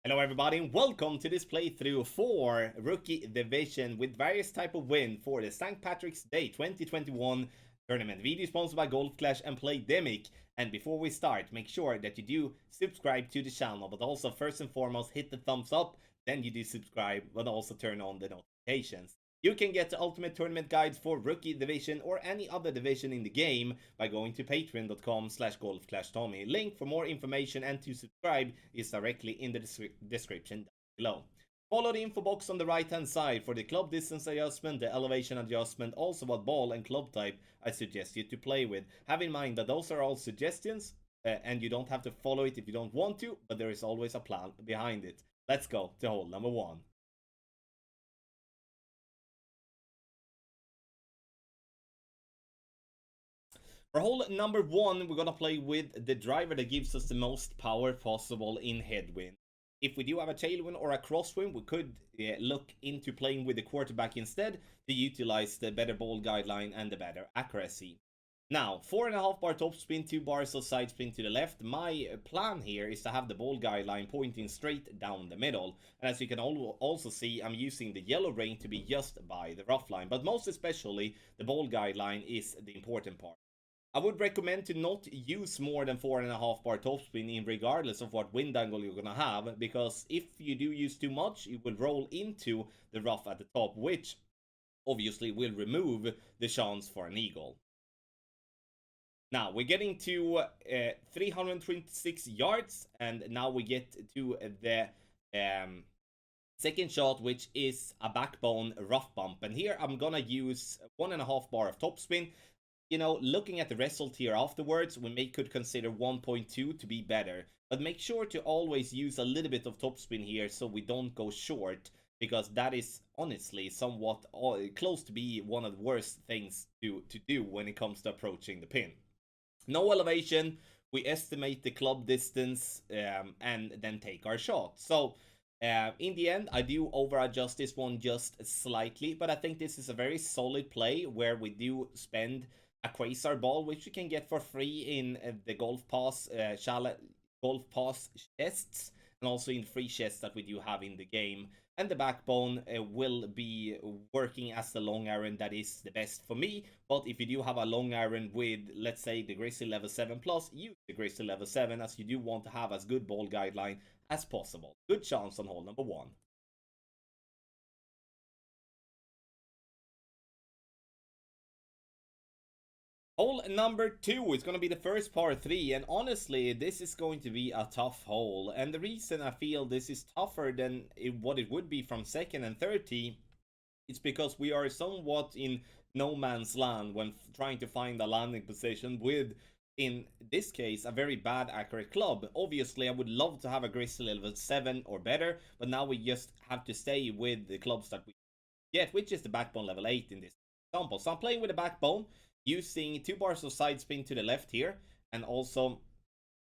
Hello everybody and welcome to this playthrough for Rookie Division with various type of win for the St. Patrick's Day 2021 tournament. Video sponsored by Golf Clash and Playdemic. And before we start, make sure that you do subscribe to the channel, but also first and foremost hit the thumbs up, then you do subscribe, but also turn on the notifications. You can get the ultimate tournament guides for Rookie Division or any other division in the game by going to patreon.com/golfclashtommy. Link for more information and to subscribe is directly in the description down below. Follow the info box on the right hand side for the club distance adjustment, the elevation adjustment, also what ball and club type I suggest you to play with. Have in mind that those are all suggestions and you don't have to follow it if you don't want to, but there is always a plan behind it. Let's go to hole number 1. For hole number 1, we're gonna play with the driver that gives us the most power possible in headwind. If we do have a tailwind or a crosswind, we could look into playing with the quarterback instead to utilize the better ball guideline and the better accuracy. Now, 4.5 bar topspin, 2 bars of side spin to the left. My plan here is to have the ball guideline pointing straight down the middle. And as you can also see, I'm using the yellow ring to be just by the rough line. But most especially, the ball guideline is the important part. I would recommend to not use more than 4.5 bar topspin in regardless of what wind angle you're gonna have, because if you do use too much, you will roll into the rough at the top, which obviously will remove the chance for an eagle. Now we're getting to 326 yards, and now we get to the second shot, which is a backbone rough bump. And here I'm gonna use 1.5 bar of topspin. You know, looking at the result here afterwards, we could consider 1.2 to be better. But make sure to always use a little bit of topspin here so we don't go short, because that is honestly somewhat close to be one of the worst things to do when it comes to approaching the pin. No elevation, we estimate the club distance and then take our shot. So in the end, I do over adjust this one just slightly, but I think this is a very solid play where we do spend a quasar ball, which you can get for free in the golf pass chests, and also in free chests that we do have in the game. And the backbone will be working as the long iron that is the best for me. But if you do have a long iron with, let's say, the Grizzly level 7 plus, use the Grizzly level 7, as you do want to have as good ball guideline as possible. Good chance on hole number 1. Hole number 2 is going to be the first par 3, and honestly, this is going to be a tough hole. And the reason I feel this is tougher than what it would be from second and third tee is because we are somewhat in no man's land when trying to find a landing position with, in this case, a very bad accurate club. Obviously, I would love to have a Grizzly level 7 or better, but now we just have to stay with the clubs that we get, which is the backbone level 8 in this example. So I'm playing with the backbone, using 2 bars of side spin to the left here, and also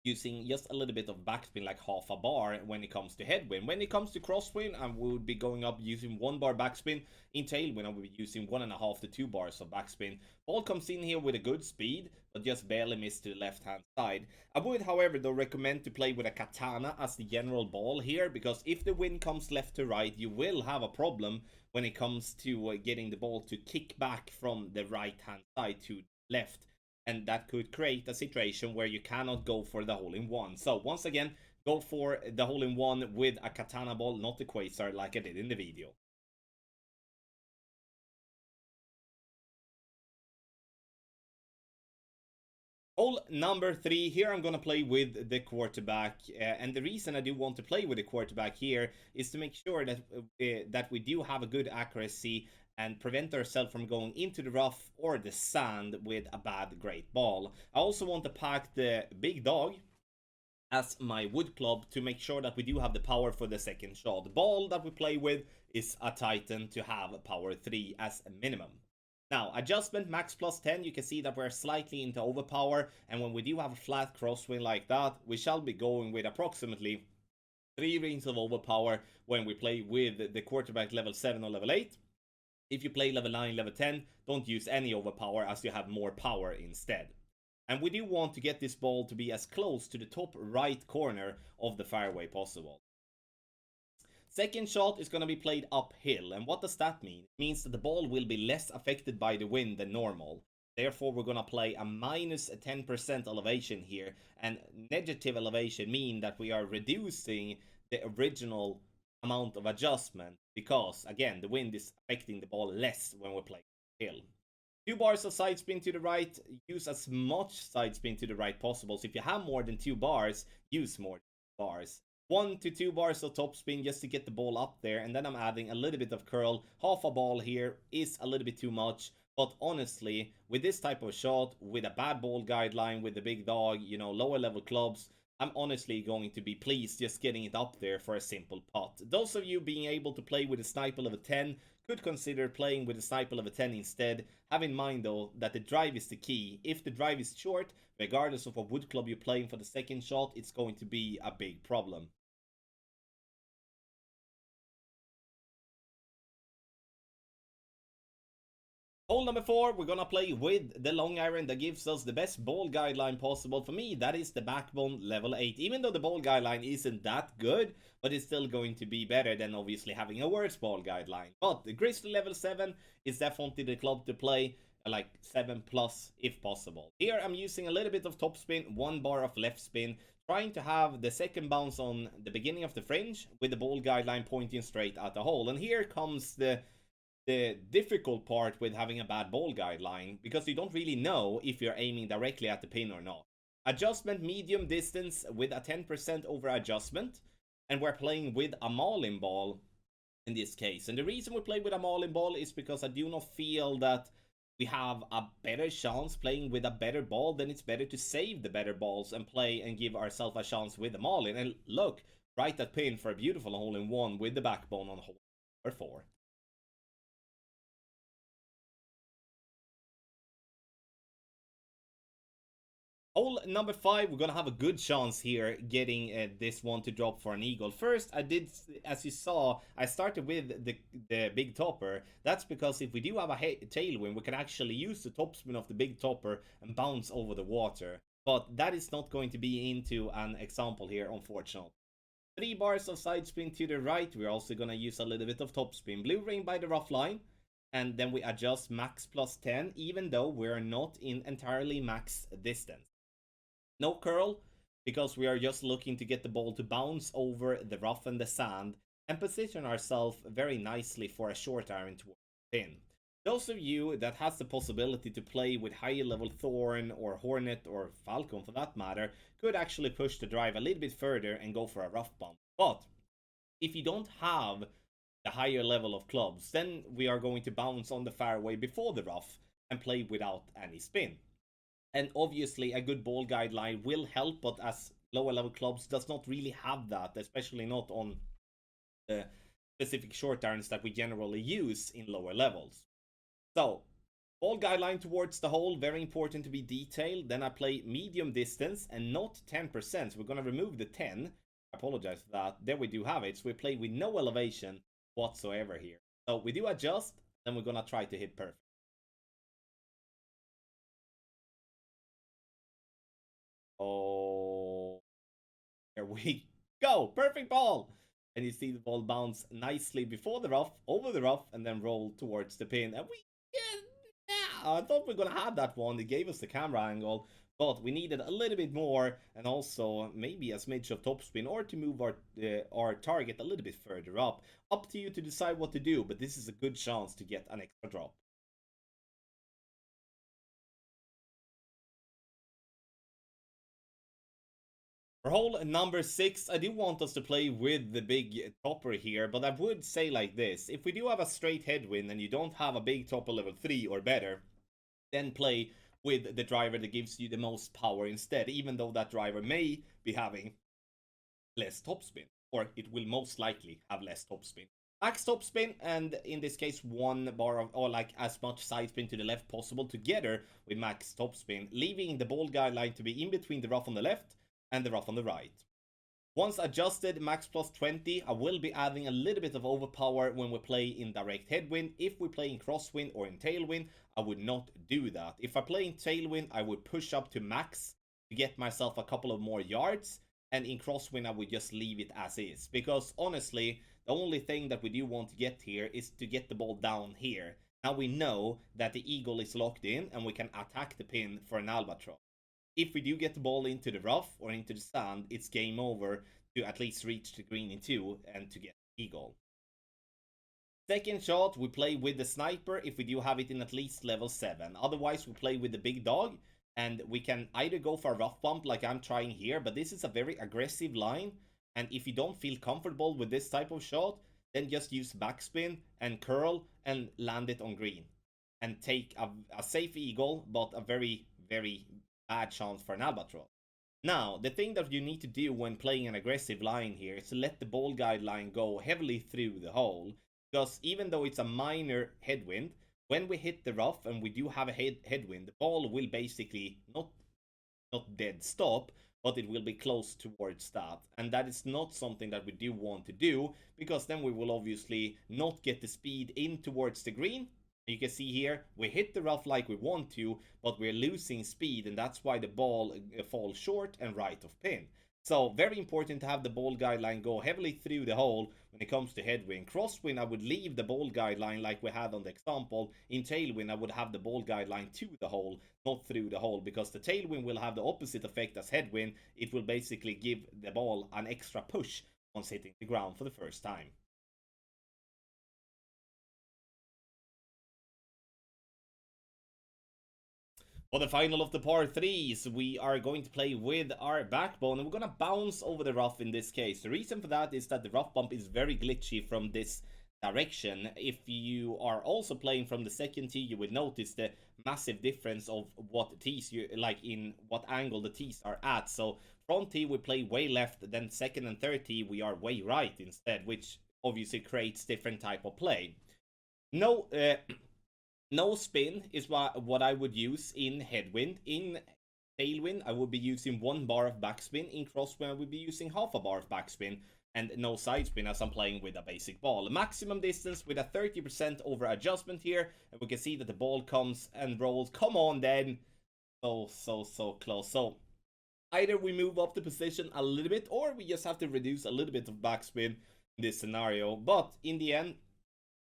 using just a little bit of backspin, like half a bar when it comes to headwind. When it comes to crosswind, I would be going up using 1 bar backspin. In tailwind, I would be using 1.5 to 2 bars of backspin. Ball comes in here with a good speed, but just barely missed to the left hand side. I would, however, though, recommend to play with a katana as the general ball here, because if the wind comes left to right, you will have a problem when it comes to getting the ball to kick back from the right hand side to left, and that could create a situation where you cannot go for the hole-in-one. So once again, go for the hole-in-one with a katana ball, not the quasar like I did in the video. Hole number 3, here I'm gonna play with the quarterback, and the reason I do want to play with the quarterback here is to make sure that we do have a good accuracy and prevent ourselves from going into the rough or the sand with a bad great ball. I also want to pack the big dog as my wood club to make sure that we do have the power for the second shot. The ball that we play with is a Titan to have power 3 as a minimum. Now, adjustment max plus 10, you can see that we're slightly into overpower, and when we do have a flat crosswind like that, we shall be going with approximately 3 rings of overpower when we play with the quarterback level 7 or level 8. If you play level 9, level 10, don't use any overpower as you have more power instead. And we do want to get this ball to be as close to the top right corner of the fairway possible. Second shot is going to be played uphill, and what does that mean? It means that the ball will be less affected by the wind than normal. Therefore, we're going to play a minus 10% elevation here, and negative elevation mean that we are reducing the original amount of adjustment because, again, the wind is affecting the ball less when we're playing uphill. 2 bars of side spin to the right, use as much side spin to the right possible. So if you have more than 2 bars, use more bars. 1 to 2 bars of top spin just to get the ball up there, and then I'm adding a little bit of curl. Half a ball here is a little bit too much, but honestly, with this type of shot, with a bad ball guideline, with the big dog, you know, lower level clubs, I'm honestly going to be pleased just getting it up there for a simple putt. Those of you being able to play with a sniper level 10 could consider playing with a sniper level 10 instead. Have in mind though that the drive is the key. If the drive is short, regardless of what wood club you're playing for the second shot, it's going to be a big problem. Hole number 4, we're gonna play with the long iron that gives us the best ball guideline possible. For me, that is the backbone level 8. Even though the ball guideline isn't that good, but it's still going to be better than obviously having a worse ball guideline. But the Grizzly level 7 is definitely the club to play, like 7 plus if possible. Here I'm using a little bit of top spin, 1 bar of left spin, trying to have the second bounce on the beginning of the fringe with the ball guideline pointing straight at the hole. And here comes the difficult part with having a bad ball guideline, because you don't really know if you're aiming directly at the pin or not. Adjustment medium distance with a 10% over adjustment, and we're playing with a Marlin ball in this case. And the reason we play with a Marlin ball is because I do not feel that we have a better chance playing with a better ball. Then it's better to save the better balls and play and give ourselves a chance with the Marlin. And look, right at pin for a beautiful hole-in-one with the backbone on hole number 4. Hole number 5, we're gonna have a good chance here getting this one to drop for an eagle. First, I did, as you saw, I started with the big topper. That's because if we do have a tailwind, we can actually use the topspin of the big topper and bounce over the water. But that is not going to be into an example here, unfortunately. 3 bars of side spin to the right. We're also gonna use a little bit of topspin. Blue ring by the rough line. And then we adjust max plus 10, even though we're not in entirely max distance. No curl, because we are just looking to get the ball to bounce over the rough and the sand and position ourselves very nicely for a short iron towards the pin. Those of you that has the possibility to play with higher level Thorn or Hornet or Falcon for that matter could actually push the drive a little bit further and go for a rough bump. But if you don't have the higher level of clubs, then we are going to bounce on the fairway before the rough and play without any spin. And obviously a good ball guideline will help, but as lower level clubs does not really have that, especially not on the specific short irons that we generally use in lower levels. So, ball guideline towards the hole, very important to be detailed. Then I play medium distance and not 10%. So we're going to remove the 10. I apologize for that. There we do have it. So we play with no elevation whatsoever here. So we do adjust, then we're going to try to hit perfect. Oh, there we go. Perfect ball. And you see the ball bounce nicely before the rough, over the rough, and then roll towards the pin. And I thought we were going to have that one. It gave us the camera angle, but we needed a little bit more, and also maybe a smidge of topspin, or to move our target a little bit further up. Up to you to decide what to do, but this is a good chance to get an extra drop. For hole number 6, I do want us to play with the big topper here, but I would say like this. If we do have a straight headwind and you don't have a big topper level 3 or better, then play with the driver that gives you the most power instead, even though that driver may be having less topspin, or it will most likely have less topspin. Max topspin, and in this case 1 bar of, or like as much side spin to the left possible together with max topspin, leaving the ball guideline to be in between the rough on the left and the rough on the right. Once adjusted max plus 20, I will be adding a little bit of overpower when we play in direct headwind. If we play in crosswind or in tailwind, I would not do that. If I play in tailwind, I would push up to max to get myself a couple of more yards, and in crosswind I would just leave it as is, because honestly The only thing that we do want to get here is to get the ball down here. Now we know that the eagle is locked in and we can attack the pin for an albatross. If we do get the ball into the rough or into the sand, it's game over to at least reach the green in two and to get the eagle. Second shot, we play with the sniper if we do have it in at least level 7. Otherwise, we play with the big dog, and we can either go for a rough bump like I'm trying here, but this is a very aggressive line, and if you don't feel comfortable with this type of shot, then just use backspin and curl and land it on green. And take a safe eagle, but a very, very bad chance for an albatross. Now, the thing that you need to do when playing an aggressive line here is to let the ball guide line go heavily through the hole. Because even though it's a minor headwind, when we hit the rough and we do have a headwind, the ball will basically not dead stop, but it will be close towards that. And that is not something that we do want to do, because then we will obviously not get the speed in towards the green. You can see here, we hit the rough like we want to, but we're losing speed, and that's why the ball falls short and right of pin. So, very important to have the ball guideline go heavily through the hole when it comes to headwind. Crosswind, I would leave the ball guideline like we had on the example. In tailwind, I would have the ball guideline to the hole, not through the hole, because the tailwind will have the opposite effect as headwind. It will basically give the ball an extra push once hitting the ground for the first time. For the final of the par 3s, we are going to play with our backbone, and we're going to bounce over the rough in this case. The reason for that is that the rough bump is very glitchy from this direction. If you are also playing from the second tee, you will notice the massive difference of what tees you like, in what angle the tees are at. So front tee we play way left, then second and third tee we are way right instead, which obviously creates different type of play. No no spin is what I would use in headwind. In tailwind, I would be using 1 bar of backspin. In crosswind, I would be using half a bar of backspin. And no side spin as I'm playing with a basic ball. Maximum distance with a 30% over adjustment here. And we can see that the ball comes and rolls. Come on then. So close. So either we move up the position a little bit, or we just have to reduce a little bit of backspin in this scenario. But in the end,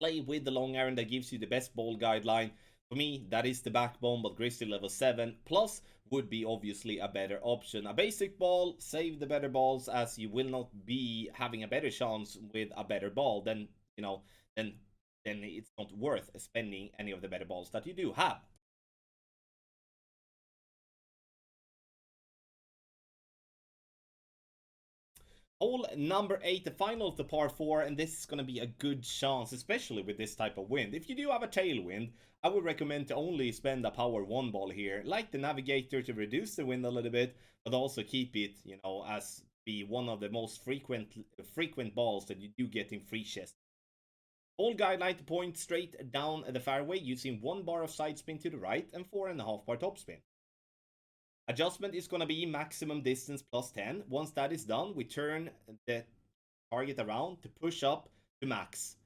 play with the long iron that gives you the best ball guideline. For me, that is the backbone, but Grizzly level 7 plus would be obviously a better option. A basic ball, save the better balls, as you will not be having a better chance with a better ball. Then, then it's not worth spending any of the better balls that you do have. Hole number 8, the final of the par 4, and this is going to be a good chance, especially with this type of wind. If you do have a tailwind, I would recommend to only spend a power 1 ball here, like the Navigator, to reduce the wind a little bit, but also keep it, as be one of the most frequent balls that you do get in free chest. Ball guideline to point straight down the fairway using 1 bar of side spin to the right and 4.5 bar topspin. Adjustment is going to be maximum distance plus 10. Once that is done, we turn the target around to push up to max.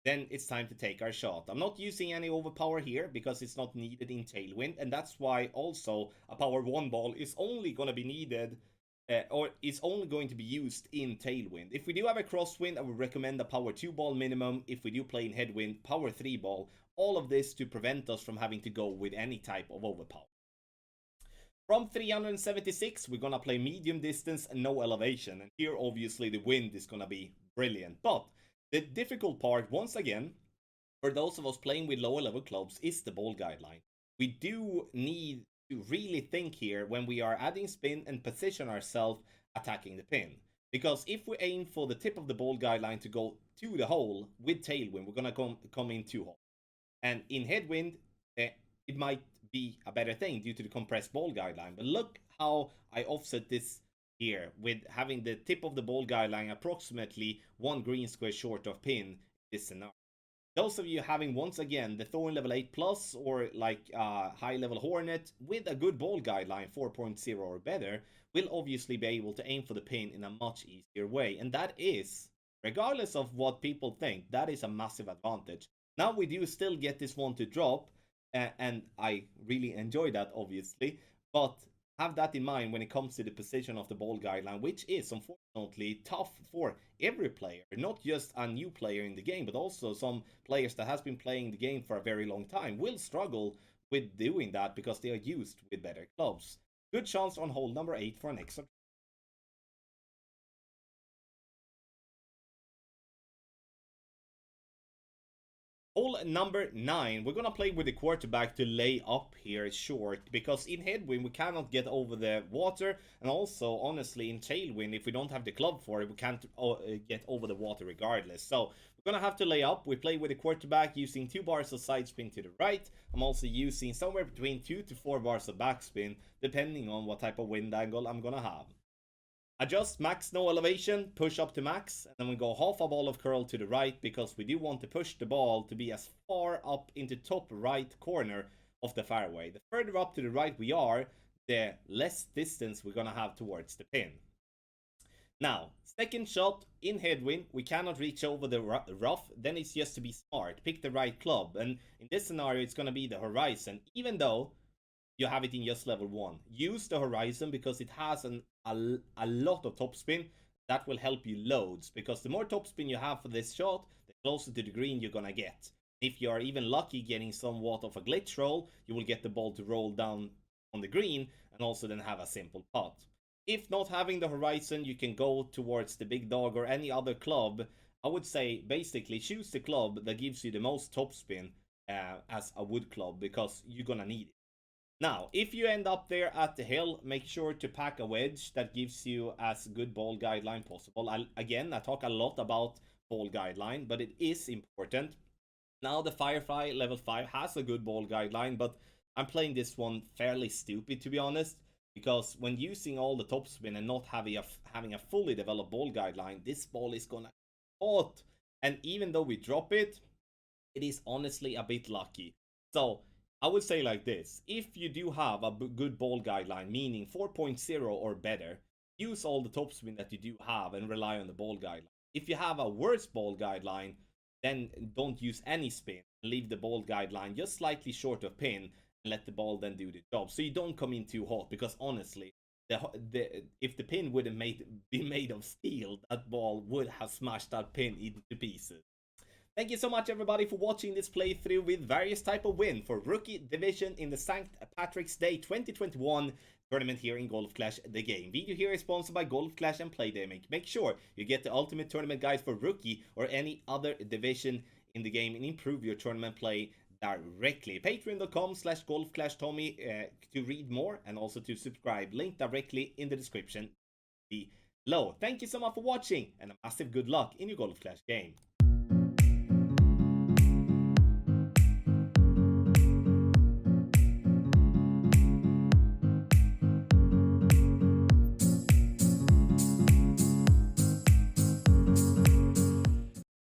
Then it's time to take our shot. I'm not using any overpower here because it's not needed in tailwind, and that's why also a power 1 ball is only going to be needed, or is only going to be used in tailwind. If we do have a crosswind, I would recommend a power 2 ball minimum. If we do play in headwind, power 3 ball. All of this to prevent us from having to go with any type of overpower. From 376, we're going to play medium distance and no elevation. And here, obviously, the wind is going to be brilliant. But the difficult part, once again, for those of us playing with lower level clubs, is the ball guideline. We do need to really think here when we are adding spin and position ourselves attacking the pin. Because if we aim for the tip of the ball guideline to go to the hole with tailwind, we're going to come in 2 holes. And in headwind, it might be a better thing due to the compressed ball guideline. But look how I offset this here with having the tip of the ball guideline approximately 1 green square short of pin this scenario. Those of you having, once again, the Thorn level 8 plus or like high level Hornet with a good ball guideline 4.0 or better will obviously be able to aim for the pin in a much easier way. And that is, regardless of what people think, that is a massive advantage. Now we do still get this one to drop, and I really enjoy that, obviously. But have that in mind when it comes to the position of the ball guideline, which is unfortunately tough for every player, not just a new player in the game, but also some players that has been playing the game for a very long time will struggle with doing that because they are used with better clubs. Good chance on hole number 8 for an extra. Hole number 9, we're gonna play with the quarterback to lay up here short, because in headwind we cannot get over the water, and also honestly in tailwind, if we don't have the club for it, we can't get over the water regardless. So we're gonna have to lay up. We play with the quarterback using 2 bars of side spin to the right. I'm also using somewhere between 2 to 4 bars of backspin, depending on what type of wind angle I'm gonna have. Adjust max no elevation, push up to max, and then we go half a ball of curl to the right, because we do want to push the ball to be as far up into top right corner of the fairway. The further up to the right we are, the less distance we're gonna have towards the pin. Now, second shot in headwind, we cannot reach over the rough, then it's just to be smart, pick the right club, and in this scenario it's gonna be the horizon, even though you have it in just level 1. Use the horizon because it has a lot of topspin. That will help you loads, because the more topspin you have for this shot, the closer to the green you're gonna get. If you are even lucky getting somewhat of a glitch roll, you will get the ball to roll down on the green and also then have a simple putt. If not having the horizon, you can go towards the big dog or any other club. I would say basically choose the club that gives you the most topspin as a wood club, because you're gonna need it. Now, if you end up there at the hill, make sure to pack a wedge that gives you as good ball guideline possible. Again, I talk a lot about ball guideline, but it is important. Now the Firefly level 5 has a good ball guideline, but I'm playing this one fairly stupid, to be honest, because when using all the topspin and not having a fully developed ball guideline, this ball is gonna hot. And even though we drop it, it is honestly a bit lucky. So I would say like this: if you do have a good ball guideline, meaning 4.0 or better, use all the topspin that you do have and rely on the ball guideline. If you have a worse ball guideline, then don't use any spin. Leave the ball guideline just slightly short of pin and let the ball then do the job. So you don't come in too hot, because honestly, if the pin would have been made of steel, that ball would have smashed that pin into pieces. Thank you so much everybody for watching this playthrough with various type of win for Rookie Division in the St. Patrick's Day 2021 tournament here in Golf Clash the game. Video here is sponsored by Golf Clash and Playdemic. Make sure you get the ultimate tournament guide for Rookie or any other division in the game and improve your tournament play directly. Patreon.com/GolfClashTommy to read more and also to subscribe. Link directly in the description below. Thank you so much for watching, and a massive good luck in your Golf Clash game.